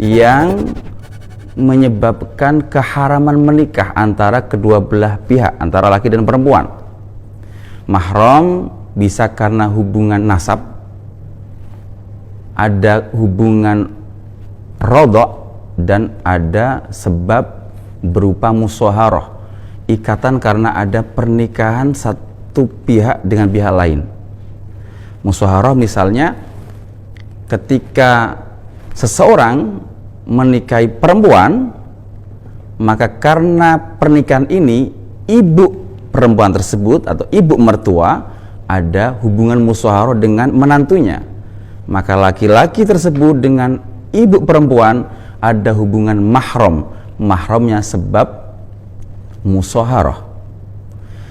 yang menyebabkan keharaman menikah antara kedua belah pihak, antara laki dan perempuan. Mahram bisa karena hubungan nasab, ada hubungan rodok, dan ada sebab berupa musyawarah, ikatan karena ada pernikahan satu pihak dengan pihak lain. Musyawarah misalnya ketika seseorang menikahi perempuan, maka karena pernikahan ini ibu perempuan tersebut atau ibu mertua ada hubungan musyawarah dengan menantunya, maka laki-laki tersebut dengan ibu perempuan ada hubungan mahram. Mahramnya sebab musyawarah.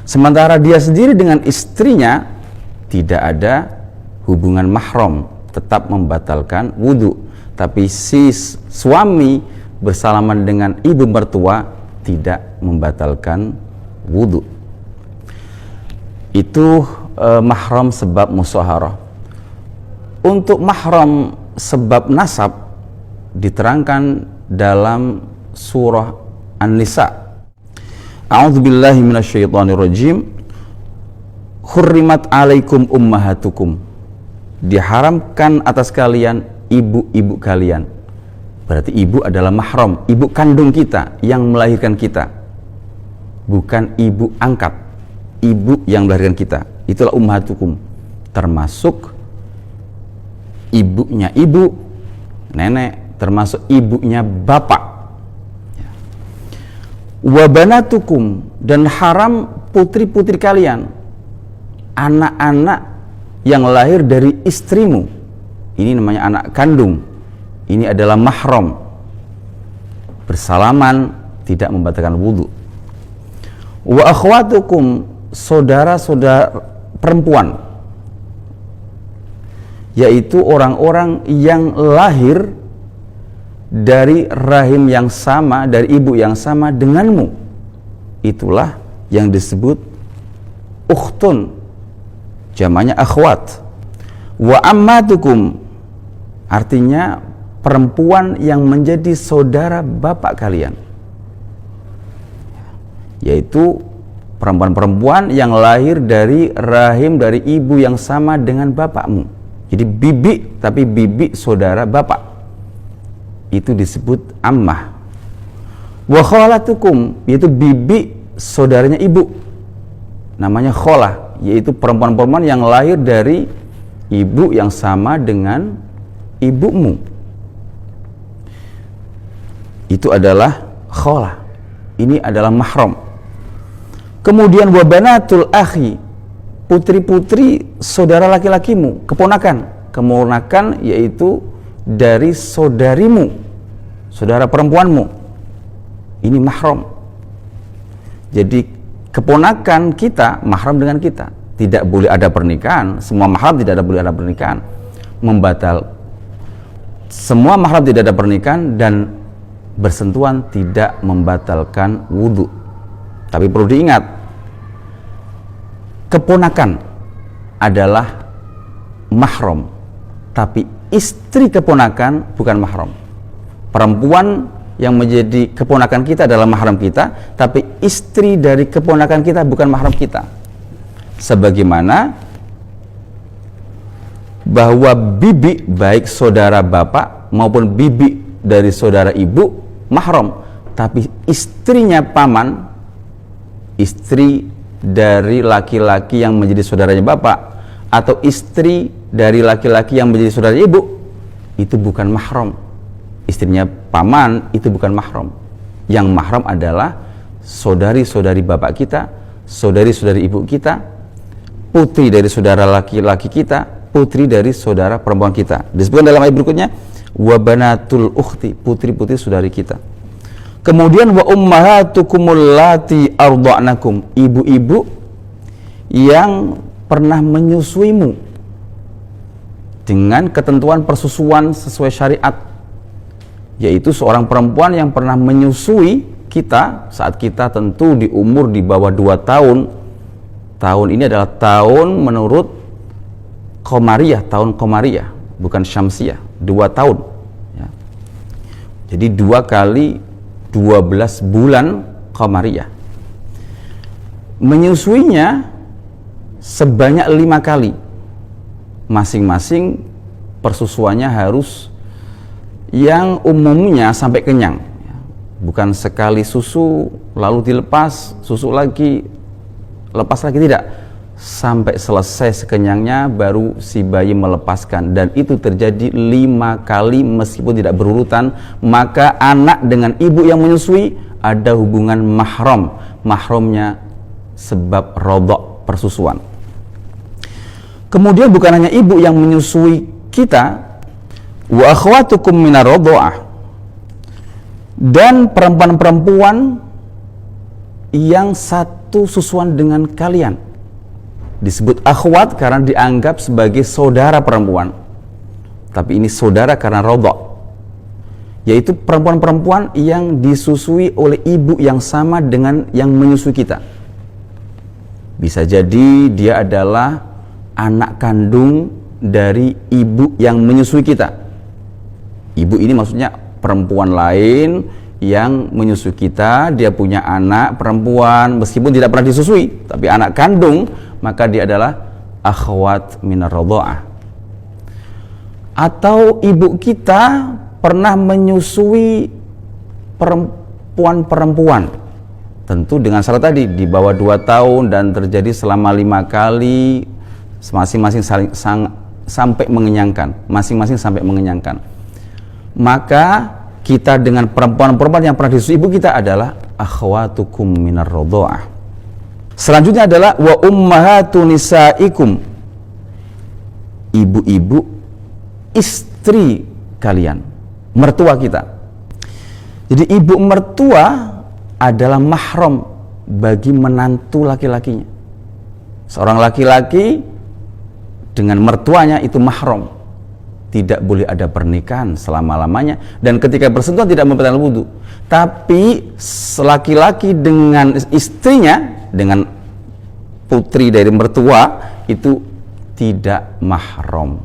Sementara dia sendiri dengan istrinya tidak ada hubungan mahram, tetap membatalkan wudu. Tapi si suami bersalaman dengan ibu mertua tidak membatalkan wudu. Itu mahram sebab musyawarah. Untuk mahram sebab nasab diterangkan dalam surah An-Nisa. A'udzubillahi minasyaitonirrajim. Hurrimat 'alaikum ummahatukum. Diharamkan atas kalian ibu-ibu kalian. Berarti ibu adalah mahram, ibu kandung kita yang melahirkan kita, bukan ibu angkat, ibu yang melahirkan kita. Itulah ummahatukum, termasuk ibunya ibu, nenek, termasuk ibunya bapak. Wa banatukum, dan haram putri-putri kalian, anak-anak yang lahir dari istrimu. Ini namanya anak kandung. Ini adalah mahram. Bersalaman tidak membatalkan wudu. Wa akhwatukum, saudara-saudara perempuan, yaitu orang-orang yang lahir dari rahim yang sama, dari ibu yang sama denganmu. Itulah yang disebut ukhtun, jamaknya akhwat. Wa ammatukum, artinya perempuan yang menjadi saudara bapak kalian, yaitu perempuan-perempuan yang lahir dari rahim dari ibu yang sama dengan bapakmu. Jadi bibi, tapi bibi saudara bapak, itu disebut ammah. Wa khalatukum, yaitu bibi saudaranya ibu, namanya kholah, yaitu perempuan-perempuan yang lahir dari ibu yang sama dengan ibumu. Itu adalah kholah. Ini adalah mahram. Kemudian wa banatul akhi, putri-putri saudara laki-lakimu, keponakan. Keponakan yaitu dari saudarimu, saudara perempuanmu. Ini mahram. Jadi keponakan kita mahram dengan kita. Tidak boleh ada pernikahan. Semua mahram tidak boleh ada pernikahan. Semua mahram tidak ada pernikahan dan bersentuhan tidak membatalkan wudu. Tapi perlu diingat, keponakan adalah mahram, tapi istri keponakan bukan mahram. Perempuan yang menjadi keponakan kita adalah mahram kita, tapi istri dari keponakan kita bukan mahram kita. Sebagaimana bahwa bibi, baik saudara bapak maupun bibi dari saudara ibu, mahram, tapi istrinya paman, istri dari laki-laki yang menjadi saudaranya bapak, atau istri dari laki-laki yang menjadi saudara ibu, itu bukan mahram. Istrinya paman itu bukan mahram. Yang mahram adalah saudari-saudari bapak kita, saudari-saudari ibu kita, putri dari saudara laki-laki kita, putri dari saudara perempuan kita. Disebutkan dalam ayat berikutnya, wa banatul ukhti, putri-putri saudari kita. Kemudian wa ummahatukumul lati arda'nakum, ibu-ibu yang pernah menyusuimu dengan ketentuan persusuan sesuai syariat, yaitu seorang perempuan yang pernah menyusui kita saat kita tentu di umur di bawah 2 tahun. Tahun ini adalah tahun menurut Qamariyah, tahun Qamariyah, bukan Syamsiyah, 2 tahun ya. Jadi 2 kali 12 bulan qamariyah. Menyusuinya sebanyak 5 kali. Masing-masing persusuannya harus yang umumnya sampai kenyang. Bukan sekali susu lalu dilepas, susu lagi, lepas lagi, tidak. Sampai selesai sekenyangnya baru si bayi melepaskan, dan itu terjadi 5 kali meskipun tidak berurutan. Maka anak dengan ibu yang menyusui ada hubungan mahram. Mahramnya sebab rodok, persusuan. Kemudian bukan hanya ibu yang menyusui kita, wa akhwatukum minar rodho'ah, dan perempuan-perempuan yang satu susuan dengan kalian. Disebut akhwat karena dianggap sebagai saudara perempuan, tapi ini saudara karena rodok, yaitu perempuan-perempuan yang disusui oleh ibu yang sama dengan yang menyusui kita. Bisa jadi dia adalah anak kandung dari ibu yang menyusui kita. Ibu ini maksudnya perempuan lain yang menyusui kita, dia punya anak perempuan meskipun tidak pernah disusui, tapi anak kandung, maka dia adalah akhwat minar rodho'ah. Atau ibu kita pernah menyusui perempuan-perempuan, tentu dengan syarat tadi di bawah 2 tahun dan terjadi selama 5 kali, masing-masing sampai mengenyangkan, maka kita dengan perempuan-perempuan yang pernah disusui ibu kita adalah akhwatukum minar rodho'ah. Selanjutnya adalah wa ummahatu nisaikum, ibu-ibu istri kalian, mertua kita. Jadi ibu mertua adalah mahram bagi menantu laki-lakinya. Seorang laki-laki dengan mertuanya itu mahram, tidak boleh ada pernikahan selama-lamanya, dan ketika bersentuhan tidak membatalkan wudu. Tapi laki-laki dengan istrinya, dengan putri dari mertua, itu tidak mahram.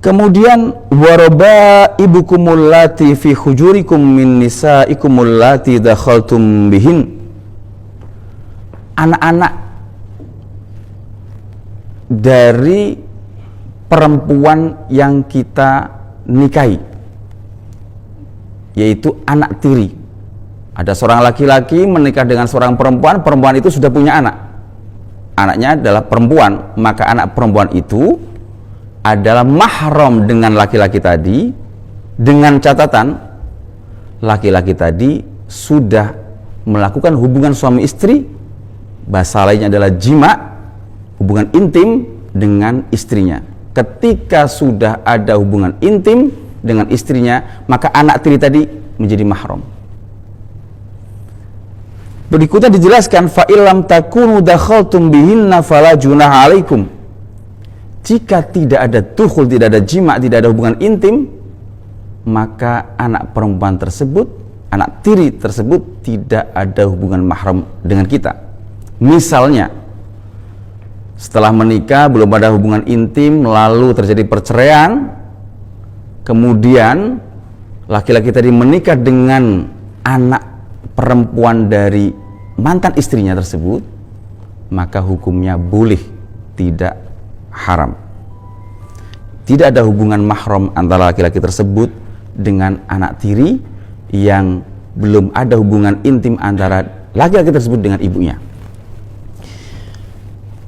Kemudian waroba ibukumul lati fi hujurikum min nisaikumul lati dakhaltum bihin, anak-anak dari perempuan yang kita nikahi, yaitu anak tiri. Ada seorang laki-laki menikah dengan seorang perempuan, perempuan itu sudah punya anak, anaknya adalah perempuan, maka anak perempuan itu adalah mahram dengan laki-laki tadi, dengan catatan laki-laki tadi sudah melakukan hubungan suami istri, bahasa lainnya adalah jima, hubungan intim dengan istrinya. Ketika sudah ada hubungan intim dengan istrinya, maka anak tiri tadi menjadi mahram. Berikutnya dijelaskan fa illam takunu dakhaltum bihinna fala junaha alaikum. Jika tidak ada dukhul, tidak ada jima, tidak ada hubungan intim, maka anak perempuan tersebut, anak tiri tersebut tidak ada hubungan mahram dengan kita. Misalnya setelah menikah belum ada hubungan intim, lalu terjadi perceraian, kemudian laki-laki tadi menikah dengan anak perempuan dari mantan istrinya tersebut, maka hukumnya boleh, tidak haram. Tidak ada hubungan mahram antara laki-laki tersebut dengan anak tiri yang belum ada hubungan intim antara laki-laki tersebut dengan ibunya.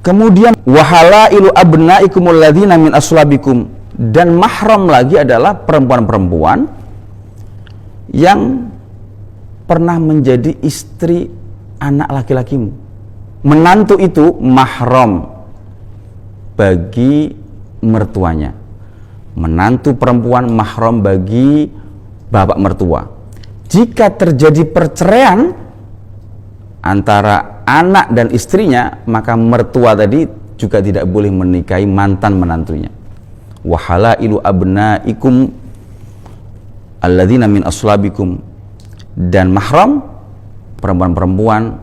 Kemudian wahalailu abnaikumul ladzina min aslabikum, dan mahram lagi adalah perempuan-perempuan yang pernah menjadi istri anak laki-lakimu. Menantu itu mahram bagi mertuanya. Menantu perempuan mahram bagi bapak mertua. Jika terjadi perceraian antara anak dan istrinya, maka mertua tadi juga tidak boleh menikahi mantan menantunya. Wa halailu abnaikum alladzina min aslabikum, dan mahram perempuan-perempuan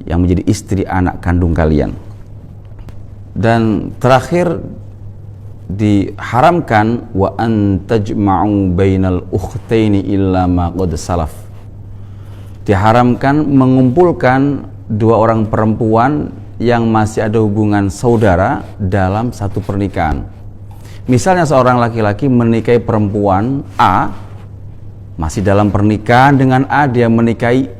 yang menjadi istri anak kandung kalian. Dan terakhir diharamkan wa an tajma'u bainal ukhtaini illa ma qad salaf. Diharamkan mengumpulkan dua orang perempuan yang masih ada hubungan saudara dalam satu pernikahan. Misalnya seorang laki-laki menikahi perempuan A, masih dalam pernikahan dengan A, dia menikahi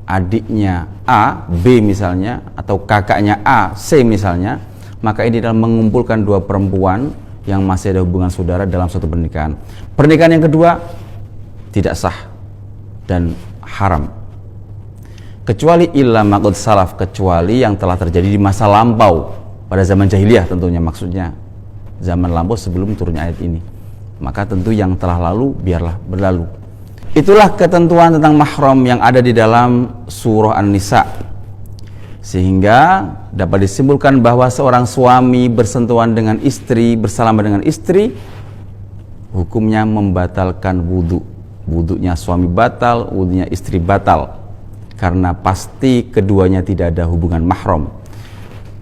adiknya A, B misalnya, atau kakaknya A, C misalnya, maka ini adalah mengumpulkan dua perempuan yang masih ada hubungan saudara dalam satu pernikahan. Pernikahan yang kedua tidak sah dan haram, kecuali illa maqad salaf, kecuali yang telah terjadi di masa lampau pada zaman jahiliyah, tentunya maksudnya zaman lampau sebelum turunnya ayat ini. Maka tentu yang telah lalu biarlah berlalu. Itulah ketentuan tentang mahram yang ada di dalam surah An-Nisa. Sehingga dapat disimpulkan bahwa seorang suami bersentuhan dengan istri, bersalaman dengan istri, hukumnya membatalkan wudu. Wudunya suami batal, wudunya istri batal, karena pasti keduanya tidak ada hubungan mahram.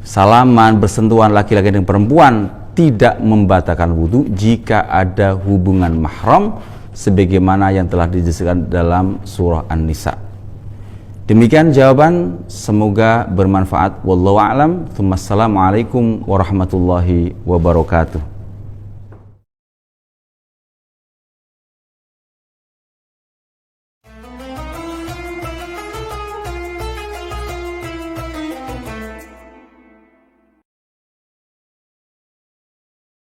Salaman, bersentuhan laki-laki dengan perempuan tidak membatalkan wudu jika ada hubungan mahram, sebagaimana yang telah dijelaskan dalam surah An-Nisa. Demikian jawaban, semoga bermanfaat. Wallahu a'lam. Assalamualaikum warahmatullahi wabarakatuh.